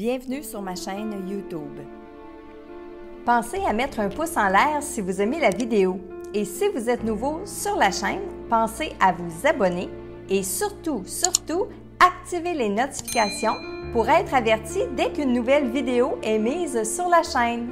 Bienvenue sur ma chaîne YouTube. Pensez à mettre un pouce en l'air si vous aimez la vidéo. Et si vous êtes nouveau sur la chaîne, pensez à vous abonner et surtout, activez les notifications pour être averti dès qu'une nouvelle vidéo est mise sur la chaîne.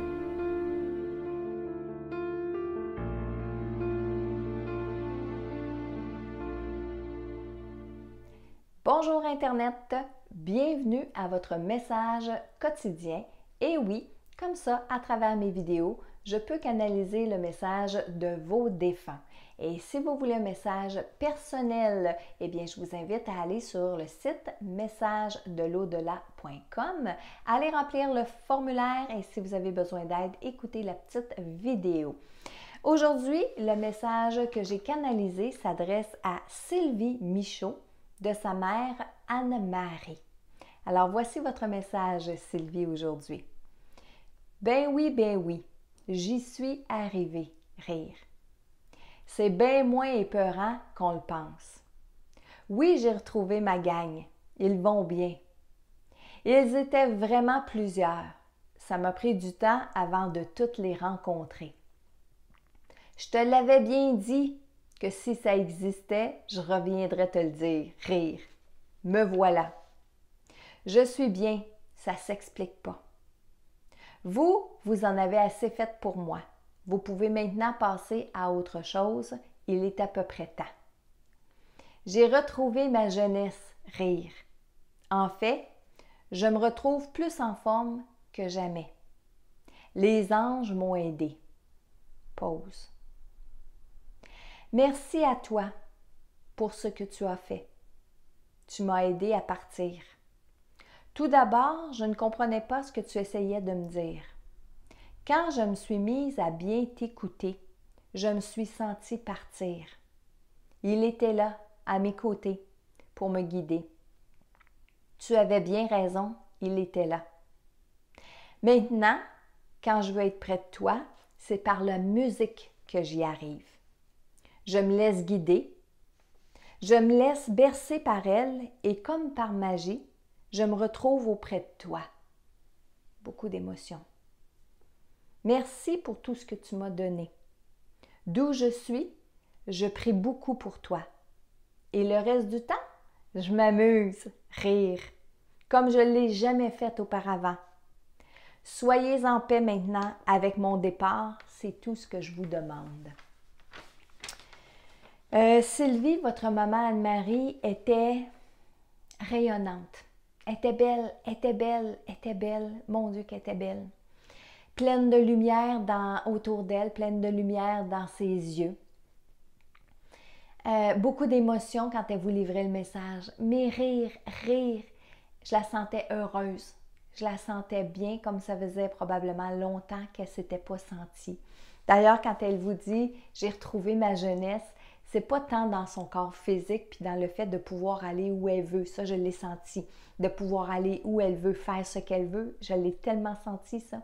Bonjour Internet, bienvenue à votre message quotidien. Et oui, comme ça, à travers mes vidéos, je peux canaliser le message de vos défunts. Et si vous voulez un message personnel, eh bien, je vous invite à aller sur le site messagedelaudelà.com, aller remplir le formulaire et si vous avez besoin d'aide, écoutez la petite vidéo. Aujourd'hui, le message que j'ai canalisé s'adresse à Sylvie Michaud, de sa mère Anne-Marie. Alors, voici votre message, Sylvie, aujourd'hui. Ben oui, j'y suis arrivée, rire. C'est bien moins épeurant qu'on le pense. Oui, j'ai retrouvé ma gang. Ils vont bien. Ils étaient vraiment plusieurs. Ça m'a pris du temps avant de toutes les rencontrer. Je te l'avais bien dit, que si ça existait, je reviendrais te le dire, rire. Me voilà. Je suis bien, ça s'explique pas. Vous en avez assez fait pour moi. Vous pouvez maintenant passer à autre chose, il est à peu près temps. J'ai retrouvé ma jeunesse, rire. En fait, je me retrouve plus en forme que jamais. Les anges m'ont aidé. Pause. Merci à toi pour ce que tu as fait. Tu m'as aidé à partir. Tout d'abord, je ne comprenais pas ce que tu essayais de me dire. Quand je me suis mise à bien t'écouter, je me suis sentie partir. Il était là, à mes côtés, pour me guider. Tu avais bien raison, il était là. Maintenant, quand je veux être près de toi, c'est par la musique que j'y arrive. Je me laisse guider, je me laisse bercer par elle et comme par magie, je me retrouve auprès de toi. Beaucoup d'émotions. Merci pour tout ce que tu m'as donné. D'où je suis, je prie beaucoup pour toi. Et le reste du temps, je m'amuse, rire, comme je ne l'ai jamais fait auparavant. Soyez en paix maintenant avec mon départ, c'est tout ce que je vous demande. Sylvie, votre maman Anne-Marie était rayonnante. Elle était belle. Mon Dieu qu'elle était belle. Pleine de lumière autour d'elle, pleine de lumière dans ses yeux. Beaucoup d'émotions quand elle vous livrait le message. Mais rire. Je la sentais heureuse. Je la sentais bien comme ça faisait probablement longtemps qu'elle ne s'était pas sentie. D'ailleurs, quand elle vous dit « j'ai retrouvé ma jeunesse », c'est pas tant dans son corps physique puis dans le fait de pouvoir aller où elle veut. Ça, je l'ai senti. De pouvoir aller où elle veut, faire ce qu'elle veut. Je l'ai tellement senti, ça.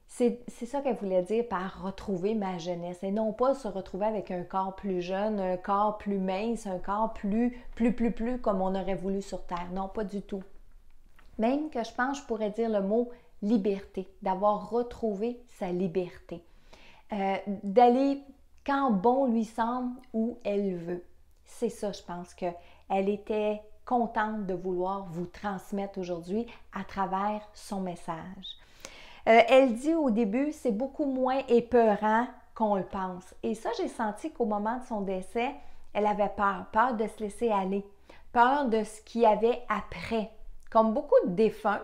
C'est ça qu'elle voulait dire par retrouver ma jeunesse. Et non pas se retrouver avec un corps plus jeune, un corps plus mince, un corps plus comme on aurait voulu sur Terre. Non, pas du tout. Même que je pense, je pourrais dire le mot liberté, d'avoir retrouvé sa liberté. D'aller quand bon lui semble où elle veut. C'est ça, je pense qu'elle était contente de vouloir vous transmettre aujourd'hui à travers son message. Elle dit au début, c'est beaucoup moins épeurant qu'on le pense. Et ça, j'ai senti qu'au moment de son décès, elle avait peur de se laisser aller, peur de ce qu'il y avait après. Comme beaucoup de défunts,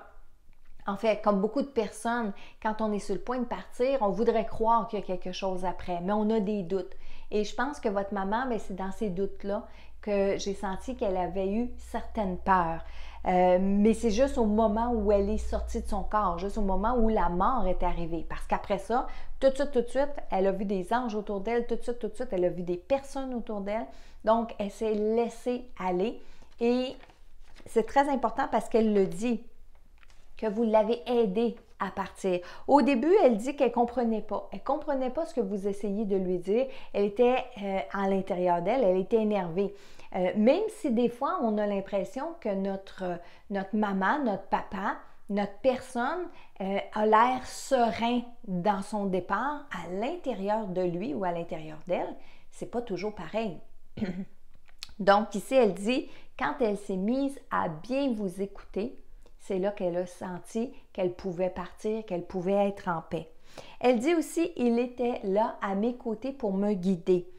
en fait, comme beaucoup de personnes, quand on est sur le point de partir, on voudrait croire qu'il y a quelque chose après, mais on a des doutes. Et je pense que votre maman, c'est dans ces doutes-là que j'ai senti qu'elle avait eu certaines peurs. Mais c'est juste au moment où elle est sortie de son corps, juste au moment où la mort est arrivée. Parce qu'après ça, tout de suite, elle a vu des anges autour d'elle, tout de suite, elle a vu des personnes autour d'elle. Donc, elle s'est laissée aller. Et c'est très important parce qu'elle le dit, que vous l'avez aidée à partir. Au début, elle dit qu'elle ne comprenait pas. Elle ne comprenait pas ce que vous essayiez de lui dire. Elle était à l'intérieur d'elle, elle était énervée. Même si des fois, on a l'impression que notre maman, notre papa notre personne a l'air serein dans son départ, à l'intérieur de lui ou à l'intérieur d'elle, c'est pas toujours pareil. Donc ici, elle dit, quand elle s'est mise à bien vous écouter, c'est là qu'elle a senti qu'elle pouvait partir, qu'elle pouvait être en paix. Elle dit aussi, il était là à mes côtés pour me guider.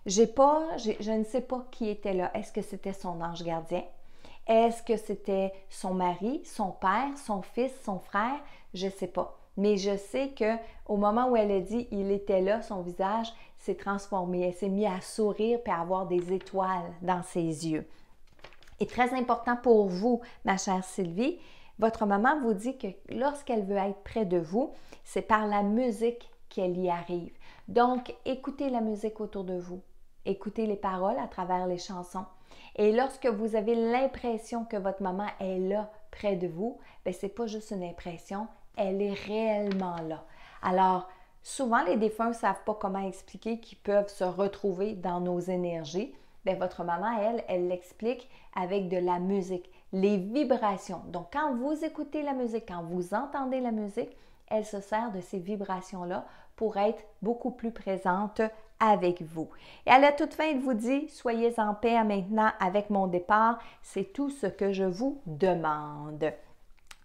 Je ne sais pas qui était là. Est-ce que c'était son ange gardien? Est-ce que c'était son mari, son père, son fils, son frère? Je ne sais pas. Mais je sais qu'au moment où elle a dit « il était là », son visage s'est transformé. Elle s'est mise à sourire et à avoir des étoiles dans ses yeux. Et très important pour vous, ma chère Sylvie, votre maman vous dit que lorsqu'elle veut être près de vous, c'est par la musique qu'elle y arrive. Donc, écoutez la musique autour de vous. Écoutez les paroles à travers les chansons. Et lorsque vous avez l'impression que votre maman est là près de vous, bien, ce n'est pas juste une impression, elle est réellement là. Alors, souvent, les défunts ne savent pas comment expliquer qu'ils peuvent se retrouver dans nos énergies. Bien, votre maman, elle l'explique avec de la musique, les vibrations. Donc, quand vous écoutez la musique, quand vous entendez la musique, elle se sert de ces vibrations-là pour être beaucoup plus présente avec vous. Et à la toute fin, elle vous dit, soyez en paix maintenant avec mon départ, c'est tout ce que je vous demande.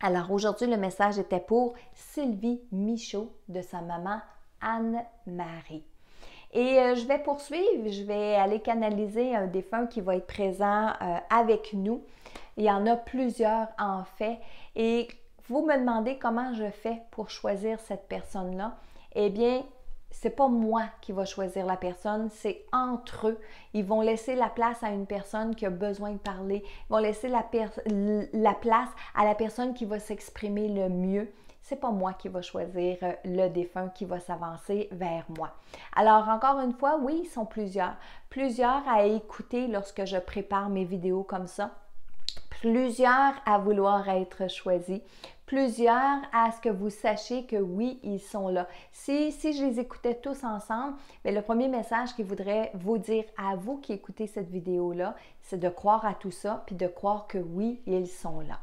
Alors aujourd'hui, le message était pour Sylvie Michaud de sa maman Anne-Marie. Et je vais poursuivre, je vais aller canaliser un défunt qui va être présent avec nous. Il y en a plusieurs en fait. Et vous me demandez comment je fais pour choisir cette personne-là. Eh bien, c'est pas moi qui va choisir la personne, c'est entre eux. Ils vont laisser la place à une personne qui a besoin de parler. Ils vont laisser la place à la personne qui va s'exprimer le mieux. C'est pas moi qui va choisir le défunt qui va s'avancer vers moi. Alors, encore une fois, oui, ils sont plusieurs. Plusieurs à écouter lorsque je prépare mes vidéos comme ça. Plusieurs à vouloir être choisis. Plusieurs à ce que vous sachiez que oui, ils sont là. Si je les écoutais tous ensemble, bien, le premier message qu'ils voudraient vous dire à vous qui écoutez cette vidéo-là, c'est de croire à tout ça, puis de croire que oui, ils sont là.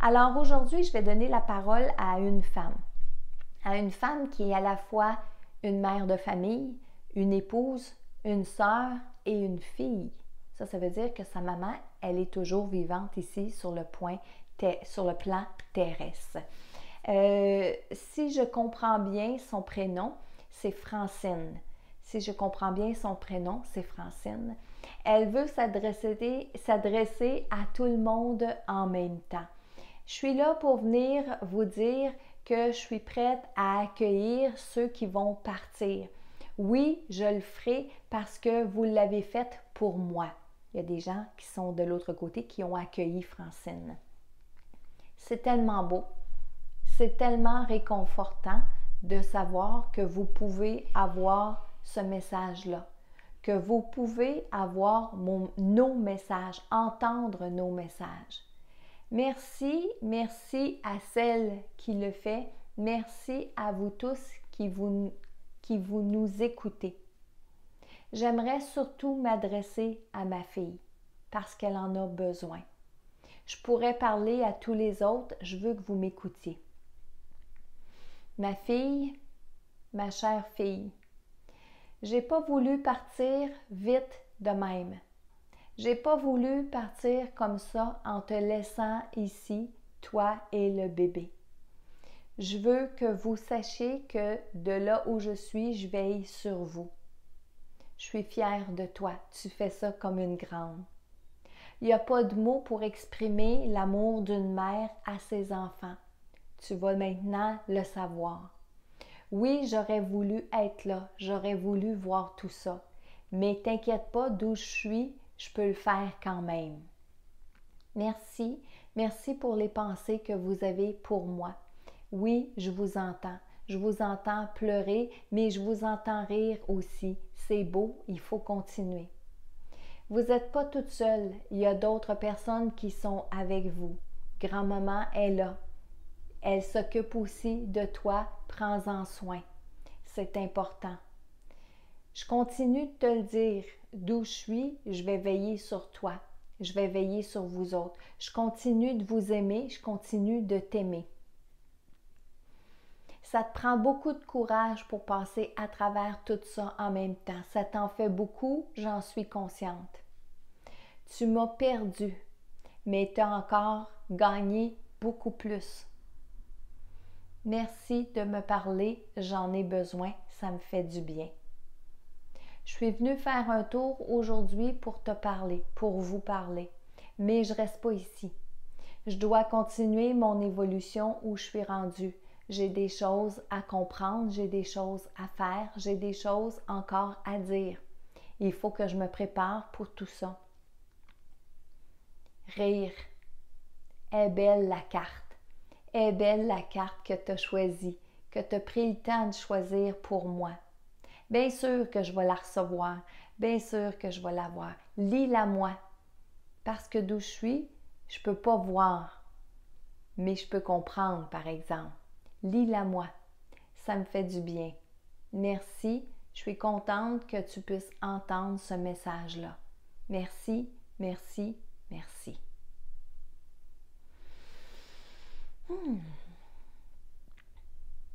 Alors aujourd'hui, je vais donner la parole à une femme qui est à la fois une mère de famille, une épouse, une sœur et une fille. Ça veut dire que sa maman, elle est toujours vivante ici sur le plan terrestre. Si je comprends bien son prénom, c'est Francine. Si je comprends bien son prénom, c'est Francine. Elle veut s'adresser à tout le monde en même temps. Je suis là pour venir vous dire que je suis prête à accueillir ceux qui vont partir. Oui, je le ferai parce que vous l'avez fait pour moi. Il y a des gens qui sont de l'autre côté qui ont accueilli Francine. C'est tellement beau, c'est tellement réconfortant de savoir que vous pouvez avoir ce message-là, que vous pouvez avoir nos messages, entendre nos messages. Merci à celle qui le fait. Merci à vous tous qui vous nous écoutez. J'aimerais surtout m'adresser à ma fille parce qu'elle en a besoin. Je pourrais parler à tous les autres, je veux que vous m'écoutiez. Ma fille, ma chère fille, j'ai pas voulu partir vite de même. J'ai pas voulu partir comme ça en te laissant ici, toi et le bébé. Je veux que vous sachiez que de là où je suis, je veille sur vous. Je suis fière de toi, tu fais ça comme une grande. Il n'y a pas de mots pour exprimer l'amour d'une mère à ses enfants. Tu vas maintenant le savoir. Oui, j'aurais voulu être là, j'aurais voulu voir tout ça. Mais t'inquiète pas, d'où je suis, je peux le faire quand même. Merci, merci pour les pensées que vous avez pour moi. Oui, je vous entends. Je vous entends pleurer, mais je vous entends rire aussi. C'est beau, il faut continuer. Vous n'êtes pas toute seule, il y a d'autres personnes qui sont avec vous. Grand-maman est là. Elle s'occupe aussi de toi, prends-en soin. C'est important. Je continue de te le dire, d'où je suis, je vais veiller sur toi. Je vais veiller sur vous autres. Je continue de vous aimer, je continue de t'aimer. Ça te prend beaucoup de courage pour passer à travers tout ça en même temps. Ça t'en fait beaucoup, j'en suis consciente. Tu m'as perdu, mais tu as encore gagné beaucoup plus. Merci de me parler, j'en ai besoin, ça me fait du bien. Je suis venue faire un tour aujourd'hui pour te parler, pour vous parler, mais je ne reste pas ici. Je dois continuer mon évolution où je suis rendue. J'ai des choses à comprendre, j'ai des choses à faire, j'ai des choses encore à dire. Il faut que je me prépare pour tout ça. Rire. Est belle la carte. Est belle la carte que tu as choisie, que tu as pris le temps de choisir pour moi. Bien sûr que je vais la recevoir, bien sûr que je vais la voir. Lis-la moi. Parce que d'où je suis, je ne peux pas voir, mais je peux comprendre, par exemple. Lis-la moi. Ça me fait du bien. Merci. Je suis contente que tu puisses entendre ce message-là. Merci, merci, merci.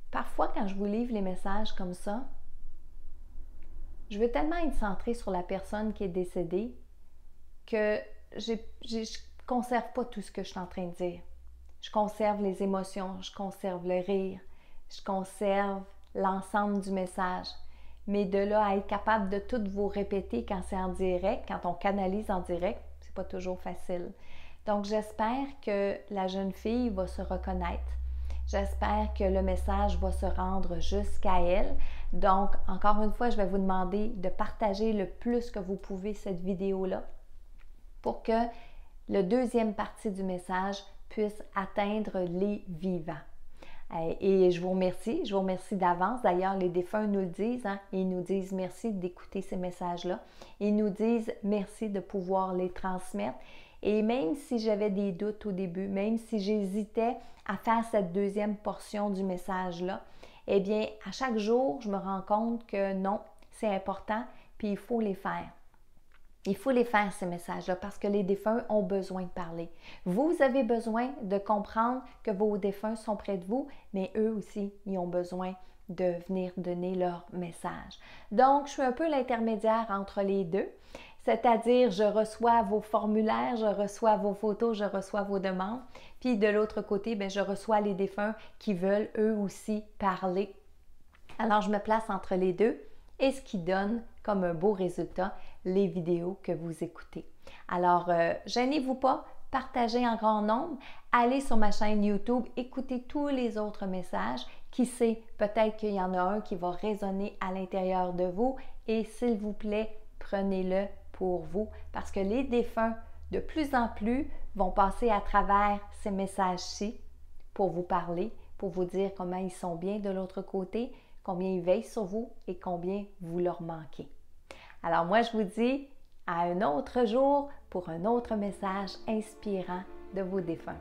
Parfois, quand je vous livre les messages comme ça, je veux tellement être centrée sur la personne qui est décédée que je ne conserve pas tout ce que je suis en train de dire. Je conserve les émotions, je conserve le rire, je conserve l'ensemble du message. Mais de là à être capable de tout vous répéter quand c'est en direct, quand on canalise en direct, c'est pas toujours facile. Donc, j'espère que la jeune fille va se reconnaître. J'espère que le message va se rendre jusqu'à elle. Donc, encore une fois, je vais vous demander de partager le plus que vous pouvez cette vidéo-là pour que la deuxième partie du message puisse atteindre les vivants. Et je vous remercie d'avance. D'ailleurs, les défunts nous le disent, hein? Ils nous disent merci d'écouter ces messages-là. Ils nous disent merci de pouvoir les transmettre. Et même si j'avais des doutes au début, même si j'hésitais à faire cette deuxième portion du message-là, eh bien, à chaque jour, je me rends compte que non, c'est important, puis il faut les faire. Il faut les faire, ces messages-là, parce que les défunts ont besoin de parler. Vous avez besoin de comprendre que vos défunts sont près de vous, mais eux aussi, ils ont besoin de venir donner leur message. Donc, je suis un peu l'intermédiaire entre les deux, c'est-à-dire je reçois vos formulaires, je reçois vos photos, je reçois vos demandes, puis de l'autre côté, bien, je reçois les défunts qui veulent eux aussi parler. Alors, je me place entre les deux et ce qui donne comme un beau résultat les vidéos que vous écoutez. Alors, gênez-vous pas, partagez en grand nombre, allez sur ma chaîne YouTube, écoutez tous les autres messages. Qui sait, peut-être qu'il y en a un qui va résonner à l'intérieur de vous et s'il vous plaît, prenez-le pour vous parce que les défunts, de plus en plus, vont passer à travers ces messages-ci pour vous parler, pour vous dire comment ils sont bien de l'autre côté, combien ils veillent sur vous et combien vous leur manquez. Alors moi, je vous dis à un autre jour pour un autre message inspirant de vos défunts.